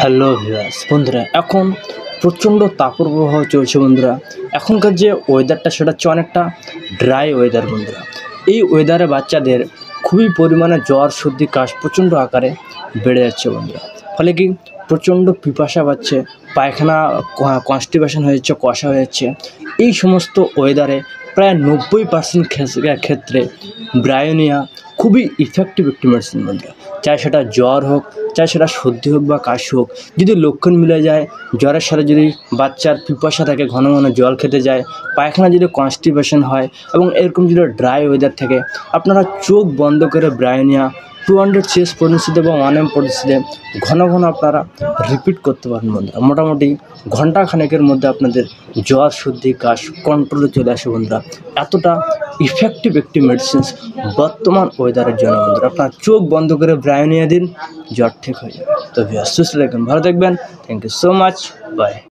Hello viewers বন্ধুরা, এখন প্রচণ্ড তাপপ্রবাহ চলছে বন্ধুরা। এখনকার যে ওয়েদারটা সেটা হচ্ছে অনেকটা ড্রাই ওয়েদার বন্ধুরা। এই ওয়েদারে বাচ্চাদের খুবই পরিমাণে জ্বর, সর্দি, কাশ প্রচণ্ড আকারে বেড়ে যাচ্ছে বন্ধুরা। ফলে কি প্রচণ্ড পিপাসা পাচ্ছে, পায়খানা কনস্টিপেশন হয়ে যাচ্ছে, কষা হয়ে যাচ্ছে। এই সমস্ত ওয়েদারে প্রায় 90% ক্ষেত্রে ব্রায়োনিয়া খুবই ইফেক্টিভ একটি মেডিসিন বন্ধুরা। চাই সেটা জ্বর হোক, চাই সেটা সর্দি হোক বা কাশি হোক, যদি লক্ষণ মিলে যায়, জ্বরের সাথে যদি বাচ্চার পিপাসা থাকে, ঘন ঘন জল খেতে যায়, পায়খানা যদি কনস্টিপেশন হয় এবং এরকম যদি ড্রাই ওয়েদার থাকে, আপনারা চোখ বন্ধ করে ব্রায়োনিয়া 200 CS পটেন্সিতে বা 1 M পটেন্সিতে ঘন ঘন আপনারা রিপিট করতে পারেন বন্ধুরা। মোটামুটি ঘণ্টাখানেকের মধ্যে আপনাদের জ্বর, সর্দি, কাশ কন্ট্রোলে চলে আসে বন্ধুরা। এতটা ইফেক্টিভ একটি মেডিসিনস বর্তমান ওয়েদারের জন্য বন্ধুরা। আপনার চোখ বন্ধ করে ব্রায়োনিয়া দিন, জ্বর ঠিক হয়ে যাবে। তো সুস্থ থাকবেন, ভালো থাকবেন। Thank you so much, by.